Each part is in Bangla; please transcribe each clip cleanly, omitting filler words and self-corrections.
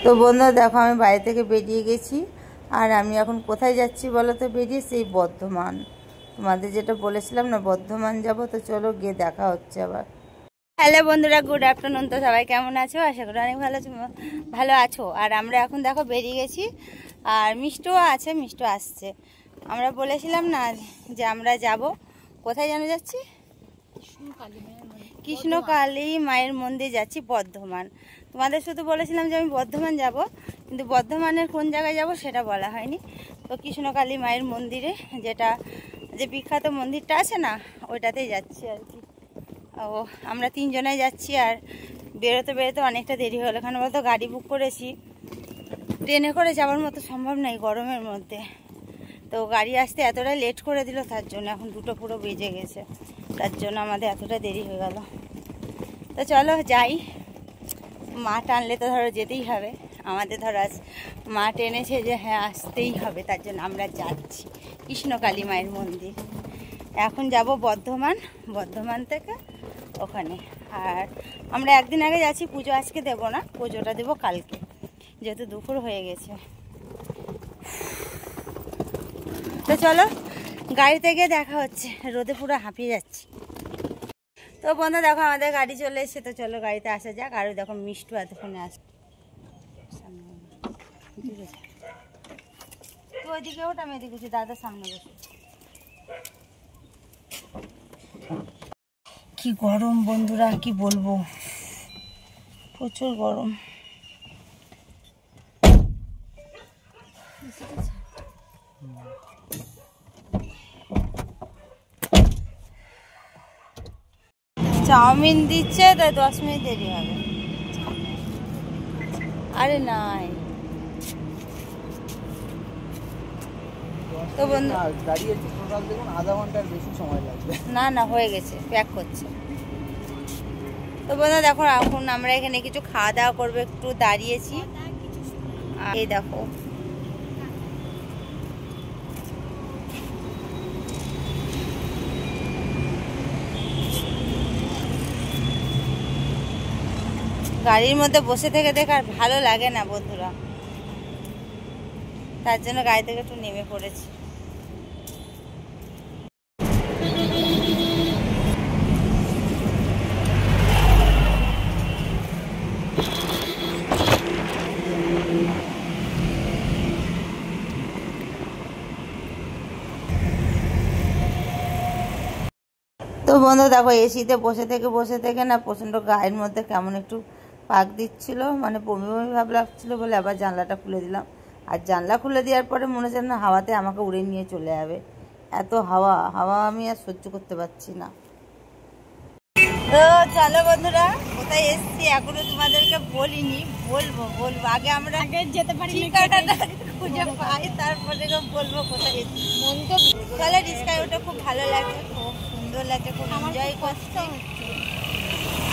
তো বন্ধুরা দেখো আমি বাড়ি থেকে বেরিয়ে গেছি। আর আমি এখন কোথায় যাচ্ছি বলো তো? বেরিয়ে সেই বর্ধমান, তোমাদের যেটা বলেছিলাম না বর্ধমান যাব। তো চলো গিয়ে দেখা হচ্ছে আবার। হ্যালো বন্ধুরা, গুড আফটারনুন। তো সবাই কেমন আছো? আশা করি অনেক ভালো আছো। আর আমরা এখন দেখো বেরিয়ে গেছি, আর মিষ্টও আছে, মিষ্টু আসছে। আমরা বলেছিলাম না যে আমরা যাব, কোথায় যেন যাচ্ছি? কৃষ্ণকালী মায়ের মন্দির যাচ্ছি, বর্ধমান। তোমাদের শুধু বলেছিলাম যে আমি বর্ধমান যাব, কিন্তু বর্ধমানের কোন জায়গায় যাব সেটা বলা হয়নি। তো কৃষ্ণকালী মায়ের মন্দিরে, যেটা যে বিখ্যাত মন্দিরটা আছে না, ওইটাতেই যাচ্ছি আর কি। ও আমরা তিনজনাই যাচ্ছি। আর বেরোতে বেরোতে অনেকটা দেরি হলো, কেন বলতো গাড়ি বুক করেছি। ট্রেনে করে যাওয়ার মতো সম্ভব নেই গরমের মধ্যে। তো গাড়ি আসতে এতটা লেট করে দিল, তার জন্য এখন 2টো পুরো বেজে গেছে। তার জন্য আমাদের এতটা দেরি হয়ে গেল। তো চলো যাই, মা টানলে তো ধরো যেতেই হবে। আমাদের ধরো আজ মা টেনেছে যে হ্যাঁ আসতেই হবে, তার জন্য আমরা যাচ্ছি কৃষ্ণকালী মায়ের মন্দির। এখন যাব বর্ধমান, বর্ধমান থেকে ওখানে। আর আমরা একদিন আগে যাচ্ছি, পুজো আজকে দেব না, পুজোটা দেবো কালকে, যেহেতু দুপুর হয়ে গেছে। তো চলো গাড়িতে গিয়ে দেখা হচ্ছে, রোদে পুরো হাঁপিয়ে যাচ্ছি। তো বন্ধু দেখো আমাদের গাড়ি চলে এসেছে। তো চলো গাড়িতে আসা যাক। আর দেখো মিষ্টু এতক্ষণে আসে। তো ওইদিকে ওটা আমি এদিকে দাদার সামনে বসে। কি গরম বন্ধুরা, কি বলবো, প্রচুর গরম। চাউমিন দিচ্ছে, তাই 10 মিনিট দেরি হবে। আরে নাই তো বন্ধু, আধা ঘন্টার বেশি সময় লাগবে। না না হয়ে গেছে, প্যাক করছে। তো বন্ধু দেখো এখন আমরা এখানে কিছু খাওয়া দাওয়া করবো, একটু দাঁড়িয়েছি। এই দেখো গাড়ির মধ্যে বসে থেকে দেখে আর ভালো লাগে না বন্ধুরা, তার জন্য গাড়ি থেকে একটু নেমে পড়েছি। তো বন্ধু দেখো এসিতে বসে থেকে না প্রচণ্ড গায়ের মধ্যে কেমন একটু পাক দিচ্ছিল, মানে বমি বমি ভাব লাগছিল বলে আবার জানলাটা খুলে দিলাম। আর জানলা খুলে দেওয়ার পরে মনে হচ্ছে না হাওয়াতে আমাকে উড়ে নিয়ে চলে যাবে, এত হাওয়া হাওয়া আমি আর সহ্য করতে পারছি না। তো চলো বন্ধুরা, কোথায় এসছি এখনো তোমাদেরকে বলিনি, বলবো আগে আমরা যেতে পারি, খুঁজে পাই তারপরে বলবো কোথায় এসছি। চলো রিস্কায় ওটা খুব ভালো লাগে, খুব সুন্দর লাগে, খুব এনজয় করছি।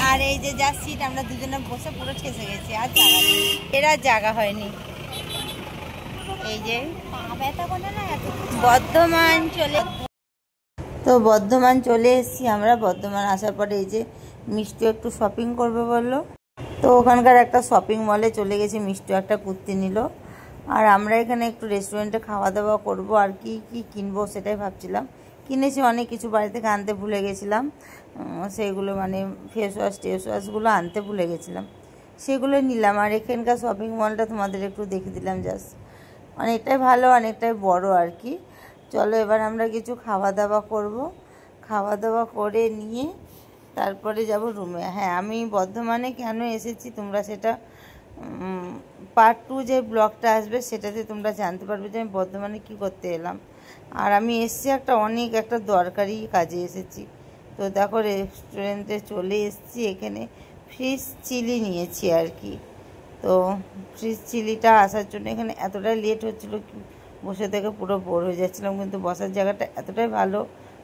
আর এই যে যা সিট আমরা দুজনে বসে পুরো ঠেসে গেছি, আর জায়গা নেই, এরা জায়গা হয়নি। এই যে বর্ধমান চলে এসেছি আমরা। বর্ধমান আসার পরে এই যে মিষ্টি একটু শপিং করবে বললো, তো ওখানকার একটা শপিং মলে চলে গেছি। মিষ্টি একটা কুর্তি নিল, আর আমরা এখানে একটু রেস্টুরেন্টে খাওয়া দাওয়া করব। আর কি কি কিনবো সেটাই ভাবছিলাম। কিনেছি অনেক কিছু, বাড়ি থেকে আনতে ভুলে গেছিলাম, সেইগুলো মানে ফেস ওয়াশগুলো আনতে ভুলে গেছিলাম, সেগুলো নিলাম। আর এখানকার শপিং মলটা তোমাদের একটু দেখে দিলাম জাস্ট, অনেকটাই ভালো অনেকটাই বড় আর কি। চলো এবার আমরা কিছু খাওয়া দাওয়া করব, খাওয়া দাওয়া করে নিয়ে তারপরে যাব রুমে। হ্যাঁ আমি বর্ধমানে কেন এসেছি তোমরা সেটা পার্ট 2 যে ব্লগটা আসবে সেটাতে তোমরা জানতে পারবে যে আমি বর্ধমানে কী করতে এলাম। আর আমি এসেছি একটা দরকারি কাজে এসেছি। তো দেখো রেস্টুরেন্টে চলে এসেছি, এখানে ফিশ চিলি নিয়েছি আর কি। তো ফিশ চিলিটা আসার জন্য এখানে এতটাই লেট হচ্ছিলো, বসে থেকে পুরো বোর হয়ে যাচ্ছিলাম, কিন্তু বসার জায়গাটা এতটাই ভালো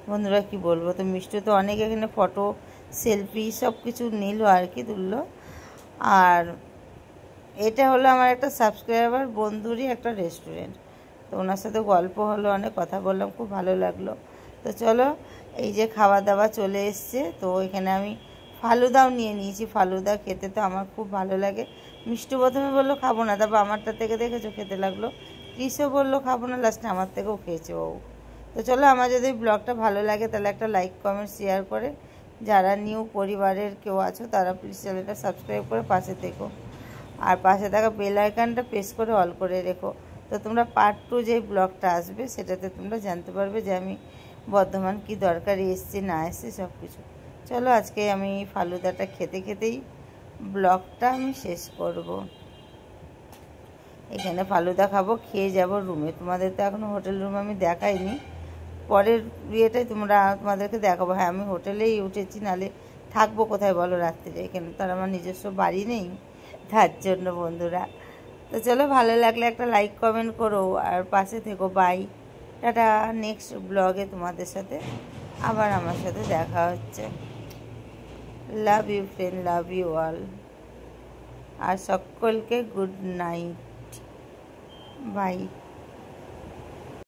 বন্ধুরা কি বলবো। তো মিষ্টি তো অনেক এখানে ফটো সেলফি সব কিছু নিল আর কি, তুললো। আর এটা হলো আমার একটা সাবস্ক্রাইবার বন্ধুরই একটা রেস্টুরেন্ট, তো ওনার সাথে গল্প হলো, অনেক কথা বললাম, খুব ভালো লাগলো। তো চলো এই যে খাওয়া দাওয়া চলে এসছে। তো এখানে আমি ফালুদাও নিয়ে নিয়েছি, ফালুদা খেতে তো আমার খুব ভালো লাগে, মিষ্টি প্রথমে বললো খাবো না, তারপর আমারটা থেকে দেখেছো খেতে লাগলো। ক্রিসও বললো খাবো না, লাস্টে আমার থেকেও খেয়েছে ও। তো চলো, আমার যদি ব্লগটা ভালো লাগে তাহলে একটা লাইক কমেন্ট শেয়ার করে, যারা নিউ পরিবারের কেউ আছো তারা প্লিজ চ্যানেলটা সাবস্ক্রাইব করে পাশে থেকো, আর পাশে থাকা বেল আইকনটা প্রেস করে অল করে রেখো। তো তোমরা পার্ট 2 যে ব্লগটা আসবে সেটাতে তোমরা জানতে পারবে যে আমি বর্ধমান কি দরকারি এসছি না এসছি সব কিছু। চলো, আজকে আমি ফালুদাটা খেতে খেতেই ব্লগটা আমি শেষ করব। এখানে ফালুদা খাবো, খেয়ে যাব রুমে। তোমাদের তো এখনও হোটেল রুম আমি দেখাইনি, পরের ইয়েটাই তোমাদেরকে দেখাবো। হ্যাঁ, আমি হোটেলেই উঠেছি, নালে থাকবো কোথায় বলো রাত্রিরে? এখানে তো আর আমার নিজস্ব বাড়ি নেই, তার জন্য বন্ধুরা। তো চলো, ভালো লাগলে একটা লাইক কমেন্ট করো আর পাশে থেকো। By, tata. নেক্সট ব্লগে তোমাদের সাথে আবার আমার সাথে দেখা হচ্ছে। Love you friend, love you all. আর সকলকে গুড নাইট, বাই।